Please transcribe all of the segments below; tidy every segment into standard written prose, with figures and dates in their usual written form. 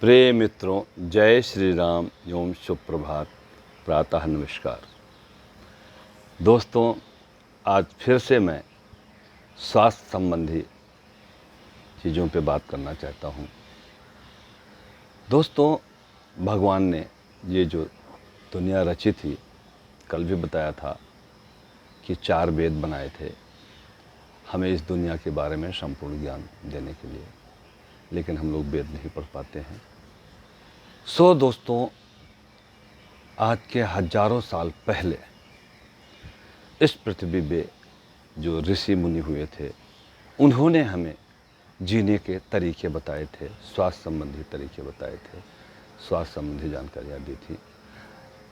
प्रिय मित्रों, जय श्री राम एवं शुभ प्रभात, प्रातः नमस्कार। दोस्तों, आज फिर से मैं स्वास्थ्य संबंधी चीज़ों पे बात करना चाहता हूँ। दोस्तों, भगवान ने ये जो दुनिया रची थी, कल भी बताया था कि 4 वेद बनाए थे हमें इस दुनिया के बारे में संपूर्ण ज्ञान देने के लिए, लेकिन हम लोग वेद नहीं पढ़ पाते हैं। दोस्तों, आज के हजारों साल पहले इस पृथ्वी पे जो ऋषि मुनि हुए थे, उन्होंने हमें जीने के तरीके बताए थे, स्वास्थ्य संबंधी तरीके बताए थे, स्वास्थ्य संबंधी जानकारियाँ दी थी।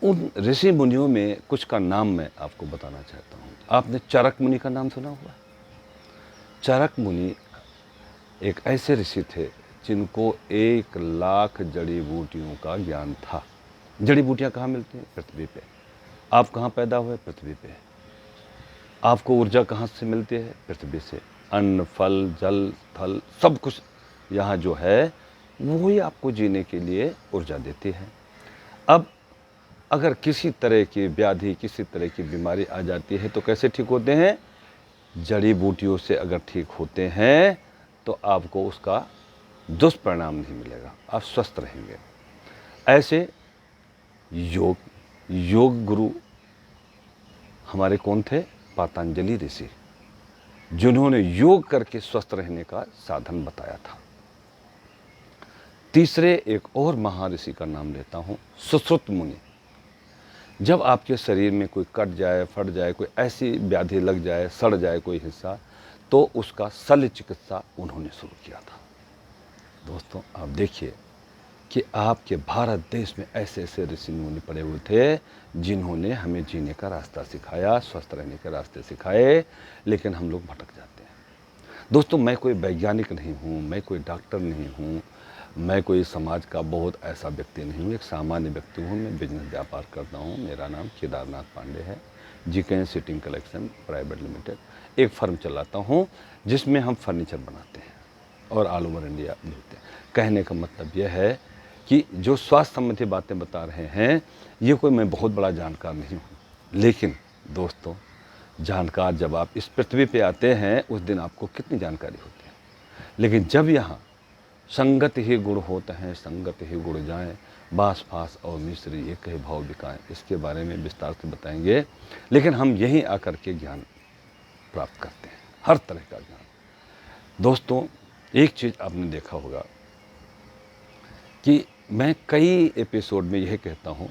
उन ऋषि मुनियों में कुछ का नाम मैं आपको बताना चाहता हूँ। आपने चरक मुनि का नाम सुना हुआ? चरक मुनि एक ऐसे ऋषि थे जिनको 1 लाख जड़ी बूटियों का ज्ञान था। जड़ी बूटियाँ कहाँ मिलती हैं? पृथ्वी पे। आप कहाँ पैदा हुए? पृथ्वी पे। आपको ऊर्जा कहाँ से मिलती है? पृथ्वी से। अन्न, फल, जल, थल सब कुछ यहाँ जो है वो ही आपको जीने के लिए ऊर्जा देती है। अब अगर किसी तरह की व्याधि, किसी तरह की बीमारी आ जाती है तो कैसे ठीक होते हैं? जड़ी बूटियों से अगर ठीक होते हैं तो आपको उसका दुष्परिणाम नहीं मिलेगा, आप स्वस्थ रहेंगे। ऐसे योग गुरु हमारे कौन थे? पतंजलि ऋषि, जिन्होंने योग करके स्वस्थ रहने का साधन बताया था। तीसरे एक और महर्षि का नाम लेता हूँ, सुश्रुत मुनि। जब आपके शरीर में कोई कट जाए, फट जाए, कोई ऐसी व्याधि लग जाए, सड़ जाए कोई हिस्सा, तो उसका शल्य चिकित्सा उन्होंने शुरू किया था। दोस्तों, आप देखिए कि आपके भारत देश में ऐसे ऐसे ऋषि मुनि पड़े हुए थे जिन्होंने हमें जीने का रास्ता सिखाया, स्वस्थ रहने के रास्ते सिखाए, लेकिन हम लोग भटक जाते हैं। दोस्तों, मैं कोई वैज्ञानिक नहीं हूँ, मैं कोई डॉक्टर नहीं हूँ, मैं कोई समाज का बहुत ऐसा व्यक्ति नहीं हूँ, एक सामान्य व्यक्ति हूँ। मैं बिजनेस व्यापार करता हूँ। मेरा नाम केदारनाथ पांडे है। GK sitting collection private limited एक फर्म चलाता हूँ जिसमें हम फर्नीचर बनाते हैं और ऑल ओवर इंडिया भेजते हैं। कहने का मतलब यह है कि जो स्वास्थ्य संबंधी बातें बता रहे हैं, ये कोई मैं बहुत बड़ा जानकार नहीं हूँ, लेकिन दोस्तों, जानकार जब आप इस पृथ्वी पे आते हैं उस दिन आपको कितनी जानकारी होती है। लेकिन जब यहाँ संगत ही गुण होते हैं, संगत ही गुण जाएं, बांस फांस और मिश्री एक ही भाव बिकाएं, इसके बारे में विस्तार से बताएंगे। लेकिन हम यहीं आकर के ज्ञान प्राप्त करते हैं, हर तरह का ज्ञान। दोस्तों, एक चीज़ आपने देखा होगा कि मैं कई एपिसोड में यह कहता हूँ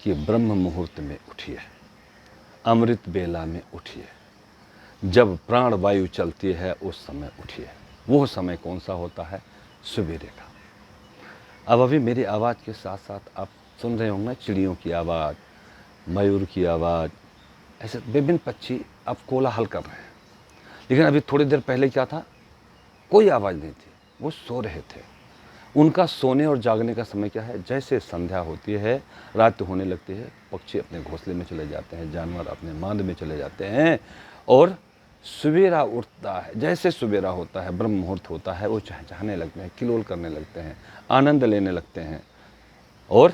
कि ब्रह्म मुहूर्त में उठिए, अमृत बेला में उठिए, जब प्राण वायु चलती है उस समय उठिए। वो समय कौन सा होता है? सवेरे का। अब अभी मेरी आवाज़ के साथ साथ आप सुन रहे होंगे चिड़ियों की आवाज़, मयूर की आवाज़, ऐसे विभिन्न पक्षी अब कोलाहल कर रहे हैं। लेकिन अभी थोड़ी देर पहले क्या था? कोई आवाज़ नहीं थी, वो सो रहे थे। उनका सोने और जागने का समय क्या है? जैसे संध्या होती है, रात होने लगती है, पक्षी अपने घोंसले में चले जाते हैं, जानवर अपने मांद में चले जाते हैं और सवेरा उठता है। जैसे सवेरा होता है, ब्रह्म मुहूर्त होता है, वो चहचहाने लगते हैं, किलोल करने लगते हैं, आनंद लेने लगते हैं। और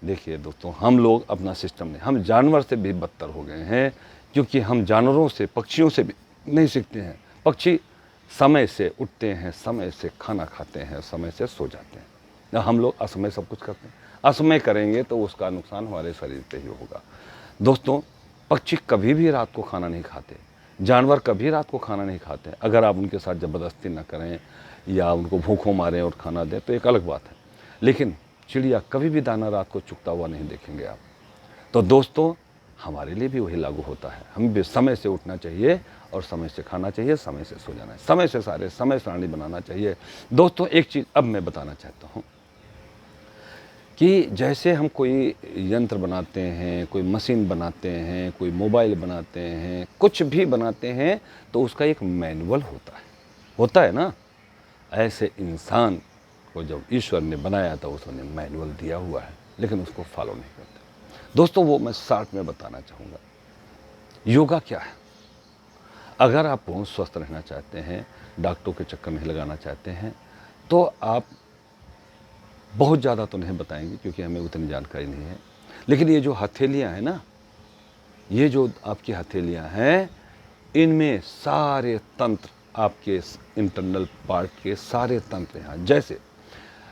देखिए दोस्तों, हम लोग अपना सिस्टम नहीं, हम जानवर से भी बदतर हो गए हैं, क्योंकि हम जानवरों से, पक्षियों से भी नहीं सीखते हैं। पक्षी समय से उठते हैं, समय से खाना खाते हैं, समय से सो जाते हैं। हम लोग असमय सब कुछ करते हैं। असमय करेंगे तो उसका नुकसान हमारे शरीर पे ही होगा। दोस्तों, पक्षी कभी भी रात को खाना नहीं खाते, जानवर कभी रात को खाना नहीं खाते। अगर आप उनके साथ ज़बरदस्ती ना करें या उनको भूखों मारें और खाना दें तो एक अलग बात है, लेकिन चिड़िया कभी भी दाना रात को चुगता हुआ नहीं देखेंगे आप। तो दोस्तों, हमारे लिए भी वही लागू होता है। हमें भी समय से उठना चाहिए और समय से खाना चाहिए, समय से सो जाना है, समय से सारे समय सारणी बनाना चाहिए। दोस्तों, एक चीज़ अब मैं बताना चाहता हूँ कि जैसे हम कोई यंत्र बनाते हैं, कोई मशीन बनाते हैं, कोई मोबाइल बनाते हैं, कुछ भी बनाते हैं, तो उसका एक मैनुअल होता है ना। ऐसे इंसान को जब ईश्वर ने बनाया था, उसने मैनुअल दिया हुआ है, लेकिन उसको फॉलो नहीं करते। दोस्तों, वो मैं शॉर्ट में बताना चाहूँगा। योगा क्या है? अगर आप बहुत स्वस्थ रहना चाहते हैं, डॉक्टरों के चक्कर नहीं लगाना चाहते हैं, तो आप बहुत ज़्यादा तो नहीं बताएंगे क्योंकि हमें उतनी जानकारी नहीं है, लेकिन ये जो हथेलियाँ हैं ना, ये जो आपकी हथेलियाँ हैं, इनमें सारे तंत्र, आपके इंटरनल पार्ट के सारे तंत्र यहाँ, जैसे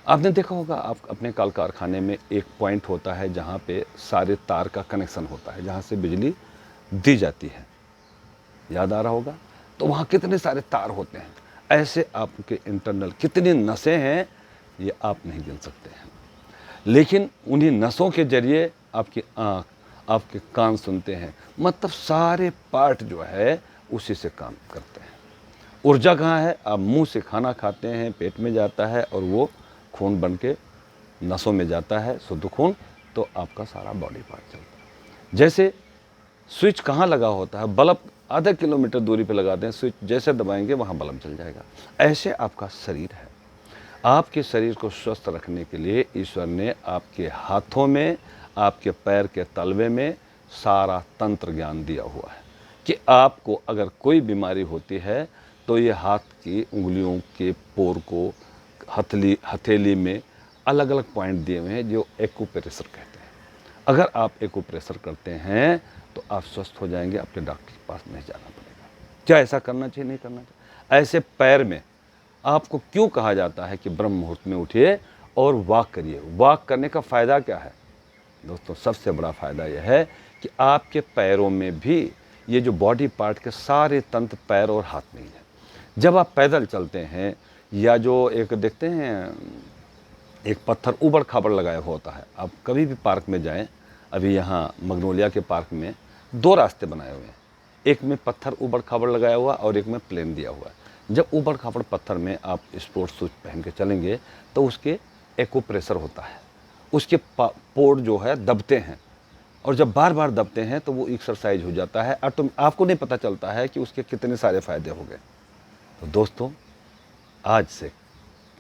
आपने देखा होगा आप अपने कल कारखाने में एक पॉइंट होता है जहाँ पे सारे तार का कनेक्शन होता है, जहाँ से बिजली दी जाती है, याद आ रहा होगा। तो वहाँ कितने सारे तार होते हैं, ऐसे आपके इंटरनल कितनी नसें हैं ये आप नहीं गिन सकते हैं, लेकिन उन्हीं नसों के जरिए आपकी आँख, आपके कान सुनते हैं, मतलब सारे पार्ट जो है उसी से काम करते हैं। ऊर्जा कहाँ है, आप मुंह से खाना खाते हैं, पेट में जाता है और वो खून बन के नसों में जाता है, शुद्ध खून, तो आपका सारा बॉडी पार्ट चलता है। जैसे स्विच कहाँ लगा होता है, बल्ब आधा किलोमीटर दूरी पे लगा दें, स्विच जैसे दबाएंगे वहाँ बल्ब जल जाएगा। ऐसे आपका शरीर है। आपके शरीर को स्वस्थ रखने के लिए ईश्वर ने आपके हाथों में, आपके पैर के तलवे में सारा तंत्र ज्ञान दिया हुआ है कि आपको अगर कोई बीमारी होती है तो ये हाथ की उंगलियों के पोर को हथेली में अलग अलग पॉइंट दिए हुए हैं जो एक्यूप्रेशर कहते हैं। अगर आप एक्यूप्रेशर करते हैं तो आप स्वस्थ हो जाएंगे, आपके डॉक्टर के पास नहीं जाना पड़ेगा। क्या ऐसा करना चाहिए, नहीं करना चाहिए? ऐसे पैर में आपको क्यों कहा जाता है कि ब्रह्म मुहूर्त में उठिए और वॉक करिए? वॉक करने का फ़ायदा क्या है दोस्तों? सबसे बड़ा फ़ायदा यह है कि आपके पैरों में भी ये जो बॉडी पार्ट के सारे तंत्र पैर और हाथ में ही है। जब आप पैदल चलते हैं या जो एक देखते हैं एक पत्थर ऊबड़ खाबड़ लगाया हुआ होता है, आप कभी भी पार्क में जाएं, अभी यहाँ मगनोलिया के पार्क में 2 रास्ते बनाए हुए हैं, एक में पत्थर ऊबड़ खाबड़ लगाया हुआ और एक में प्लेन दिया हुआ है। जब ऊबड़ खाबड़ पत्थर में आप स्पोर्ट्स शूज पहन के चलेंगे तो उसके एक्यूप्रेशर होता है, उसके पोर जो है दबते हैं, और जब बार बार दबते हैं तो वो एक्सरसाइज हो जाता है, आपको नहीं पता चलता है कि उसके कितने सारे फ़ायदे हो गए। तो दोस्तों आज से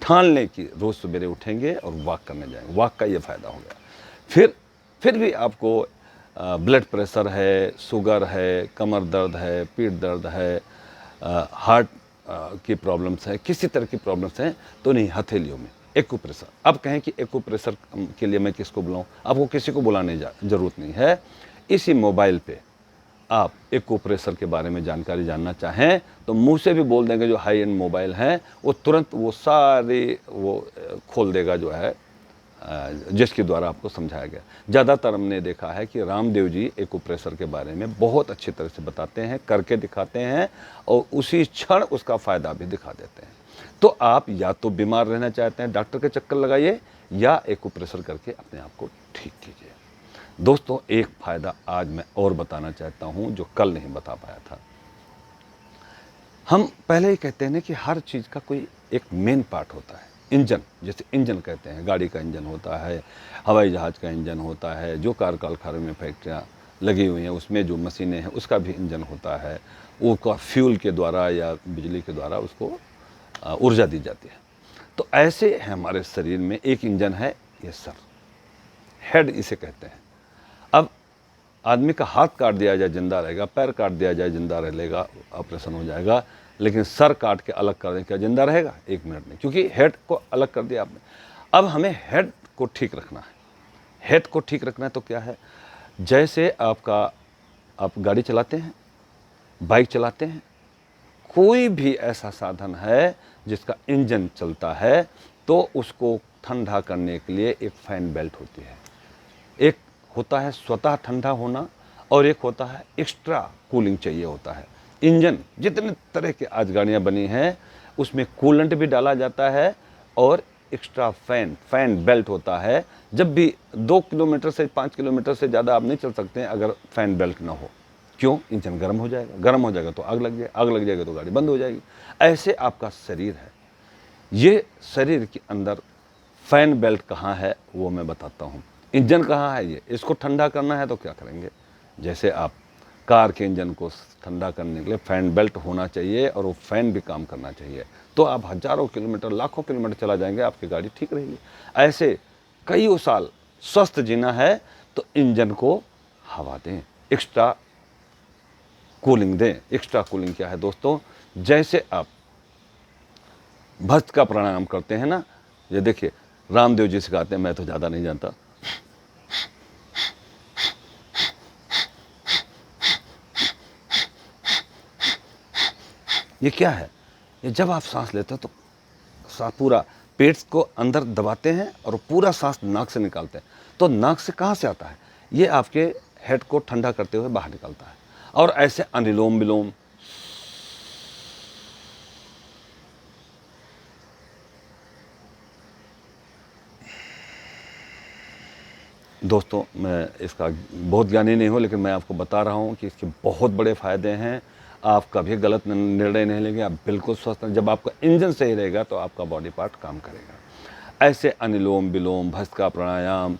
ठान लें कि रोज़ सवेरे उठेंगे और वॉक करने जाएंगे। वॉक का ये फ़ायदा हो गया। फिर भी आपको ब्लड प्रेशर है, शुगर है, कमर दर्द है, पीठ दर्द है, हार्ट की प्रॉब्लम्स है, किसी तरह की प्रॉब्लम्स हैं तो नहीं, हथेलियों में एक्यूप्रेशर। अब कहें कि एक्यूप्रेशर के लिए मैं किसको बुलाऊं? आपको किसी को बुलाने ज़रूरत नहीं है। इसी मोबाइल पे आप एक्यूप्रेशर के बारे में जानकारी जानना चाहें तो मुंह से भी बोल देंगे, जो हाई एंड मोबाइल हैं वो तुरंत वो सारे वो खोल देगा जो है, जिसके द्वारा आपको समझाया गया। ज़्यादातर हमने देखा है कि रामदेव जी एक्यूप्रेशर के बारे में बहुत अच्छी तरह से बताते हैं, करके दिखाते हैं और उसी क्षण उसका फ़ायदा भी दिखा देते हैं। तो आप या तो बीमार रहना चाहते हैं, डॉक्टर के चक्कर लगाइए, या एक्यूप्रेशर करके अपने आप को ठीक कीजिए। दोस्तों एक फ़ायदा आज मैं और बताना चाहता हूँ जो कल नहीं बता पाया था। हम पहले ही कहते हैं ना कि हर चीज़ का कोई एक मेन पार्ट होता है। इंजन, जैसे इंजन कहते हैं, गाड़ी का इंजन होता है, हवाई जहाज़ का इंजन होता है, जो कारखाने में फैक्ट्रियाँ लगी हुई हैं उसमें जो मशीनें हैं उसका भी इंजन होता है, वो का फ्यूल के द्वारा या बिजली के द्वारा उसको ऊर्जा दी जाती है। तो ऐसे है हमारे शरीर में एक इंजन है, ये सर, हेड इसे कहते हैं। अब आदमी का हाथ काट दिया जाए जिंदा रहेगा, पैर काट दिया जाए जिंदा रहेगा, ऑपरेशन हो जाएगा, लेकिन सर काट के अलग कर दें, क्या जिंदा रहेगा? 1 मिनट में, क्योंकि हेड को अलग कर दिया आपने। अब हमें हेड को ठीक रखना है। हेड को ठीक रखना है तो क्या है, जैसे आप गाड़ी चलाते हैं, बाइक चलाते हैं, कोई भी ऐसा साधन है जिसका इंजन चलता है तो उसको ठंडा करने के लिए एक फैन बेल्ट होती है। एक होता है स्वतः ठंडा होना और एक होता है एक्स्ट्रा कूलिंग चाहिए होता है। इंजन जितने तरह के आज गाड़ियाँ बनी हैं उसमें कूलेंट भी डाला जाता है और एक्स्ट्रा फैन बेल्ट होता है। जब भी 2 किलोमीटर से 5 किलोमीटर से ज़्यादा आप नहीं चल सकते हैं अगर फैन बेल्ट ना हो। क्यों? इंजन गर्म हो जाएगा, गर्म हो जाएगा तो आग लग जाएगी, आग लग जाएगी तो गाड़ी बंद हो जाएगी। ऐसे आपका शरीर है। ये शरीर के अंदर फैन बेल्ट कहाँ है वो मैं बताता हूँ। इंजन कहाँ है, ये इसको ठंडा करना है तो क्या करेंगे, जैसे आप कार के इंजन को ठंडा करने के लिए फैन बेल्ट होना चाहिए और वो फैन भी काम करना चाहिए, तो आप हज़ारों किलोमीटर, लाखों किलोमीटर चला जाएंगे, आपकी गाड़ी ठीक रहेगी। ऐसे कई साल स्वस्थ जीना है तो इंजन को हवा दें, एक्स्ट्रा कूलिंग दें। एक्स्ट्रा कूलिंग क्या है दोस्तों, जैसे आप भक्त का प्राणायाम करते हैं ना, ये देखिए रामदेव जी सिखाते हैं, मैं तो ज़्यादा नहीं जानता। ये क्या है? ये जब आप सांस लेते हो तो सांस पूरा पेट को अंदर दबाते हैं और पूरा सांस नाक से निकालते हैं। तो नाक से कहाँ से आता है? ये आपके हेड को ठंडा करते हुए बाहर निकलता है। और ऐसे अनुलोम विलोम, दोस्तों मैं इसका बहुत ज्ञानी नहीं हूँ, लेकिन मैं आपको बता रहा हूँ कि इसके बहुत बड़े फ़ायदे हैं। आप कभी गलत निर्णय नहीं लेंगे, आप बिल्कुल स्वस्थ हैं। जब आपका इंजन सही रहेगा तो आपका बॉडी पार्ट काम करेगा। ऐसे अनुलोम विलोम, भस्त्रिका प्राणायाम,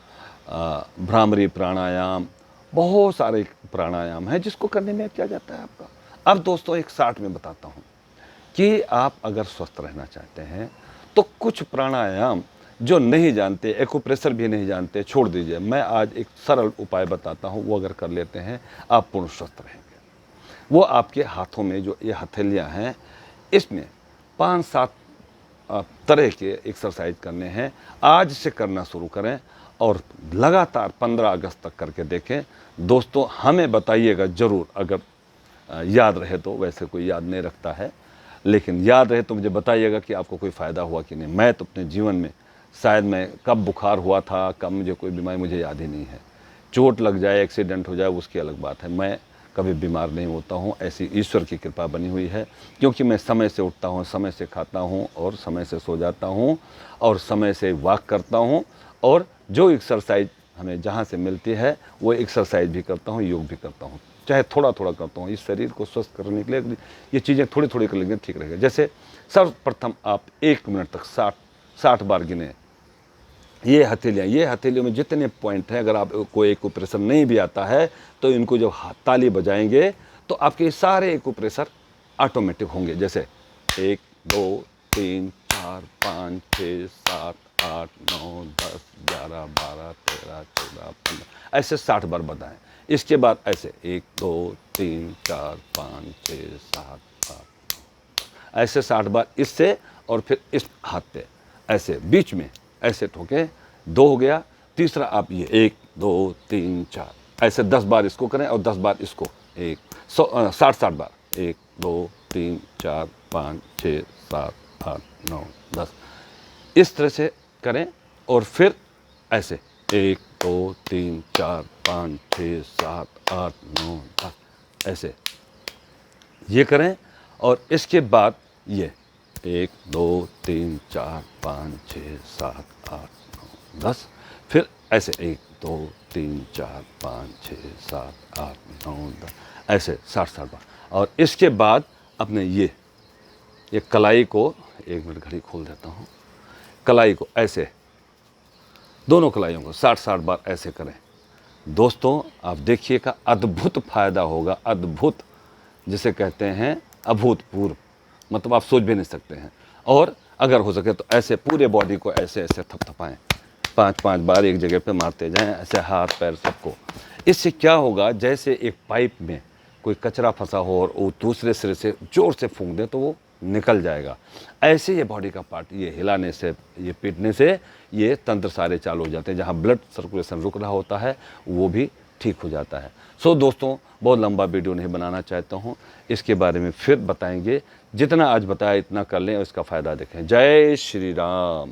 भ्रामरी प्राणायाम, बहुत सारे प्राणायाम हैं जिसको करने में क्या जाता है आपका। अब दोस्तों एक शॉर्ट में बताता हूँ कि आप अगर स्वस्थ रहना चाहते हैं तो कुछ प्राणायाम जो नहीं जानते, एक्यूप्रेशर भी नहीं जानते, छोड़ दीजिए। मैं आज एक सरल उपाय बताता हूँ, वो अगर कर लेते हैं आप पूर्ण स्वस्थ रहेंगे। वो आपके हाथों में जो ये हथेलियाँ हैं, इसमें 5-7 तरह के एक्सरसाइज करने हैं। आज से करना शुरू करें और लगातार 15 अगस्त तक करके देखें। दोस्तों हमें बताइएगा ज़रूर, अगर याद रहे तो। वैसे कोई याद नहीं रखता है, लेकिन याद रहे तो मुझे बताइएगा कि आपको कोई फ़ायदा हुआ कि नहीं। मैं तो अपने जीवन में शायद मैं कब बुखार हुआ था, कब मुझे कोई बीमारी, मुझे याद ही नहीं है। चोट लग जाए, एक्सीडेंट हो जाए, उसकी अलग बात है। मैं कभी बीमार नहीं होता हूँ, ऐसी ईश्वर की कृपा बनी हुई है, क्योंकि मैं समय से उठता हूँ, समय से खाता हूँ और समय से सो जाता हूँ और समय से वॉक करता हूँ। और जो एक्सरसाइज हमें जहाँ से मिलती है वो एक्सरसाइज भी करता हूँ, योग भी करता हूँ, चाहे थोड़ा थोड़ा करता हूँ। इस शरीर को स्वस्थ करने के लिए ये चीज़ें थोड़ी थोड़ी कर लेंगे, ठीक रहेगा। जैसे सर्वप्रथम आप 1 मिनट तक 60 बार गिने। ये हथेलियों में जितने पॉइंट हैं, अगर आप को एक्यूप्रेशर नहीं भी आता है तो इनको जब ताली बजाएंगे तो आपके सारे एक्यूप्रेशर ऑटोमेटिक होंगे। जैसे 1 2 3 4 5 6 7 8 9 10 11 12 13 14 15, ऐसे 60 बार बताएं। इसके बाद ऐसे 1 2 3 4 5 6 7 8 ऐसे 60 बार इससे, और फिर इस हाथ पे ऐसे बीच में ऐसे ठोके। 2 हो गया। तीसरा आप ये 1 2 3 4 ऐसे 10 बार इसको करें और 10 बार इसको। 60 बार 1 2 3 4 5 6 7 8 9 10 इस तरह से करें। और फिर ऐसे 1 2 3 4 5 6 7 8 9 10 ऐसे ये करें। और इसके बाद ये 1 2 3 4 5 6 7 8 9 10 फिर ऐसे 1 2 3 4 5 6 7 8 9 10 ऐसे 60 बार। और इसके बाद अपने ये कलाई को, 1 मिनट घड़ी खोल देता हूँ, कलाई को ऐसे दोनों कलाइयों को 60 बार ऐसे करें। दोस्तों आप देखिएगा अद्भुत फ़ायदा होगा, अद्भुत, जिसे कहते हैं अभूतपूर्व, मतलब आप सोच भी नहीं सकते हैं। और अगर हो सके तो ऐसे पूरे बॉडी को ऐसे ऐसे थपथपाएं, 5-5 बार एक जगह पे मारते जाएं, ऐसे हाथ पैर सबको। इससे क्या होगा, जैसे एक पाइप में कोई कचरा फंसा हो और वो दूसरे सिरे से ज़ोर से फूंक दें तो वो निकल जाएगा। ऐसे ये बॉडी का पार्ट ये हिलाने से, ये पीटने से ये तंत्र सारे चालू हो जाते हैं। जहाँ ब्लड सर्कुलेशन रुक रहा होता है वो भी ठीक हो जाता है। सो दोस्तों बहुत लंबा वीडियो नहीं बनाना चाहता हूँ, इसके बारे में फिर बताएंगे। जितना आज बताया इतना कर लें और इसका फ़ायदा देखें। जय श्री राम।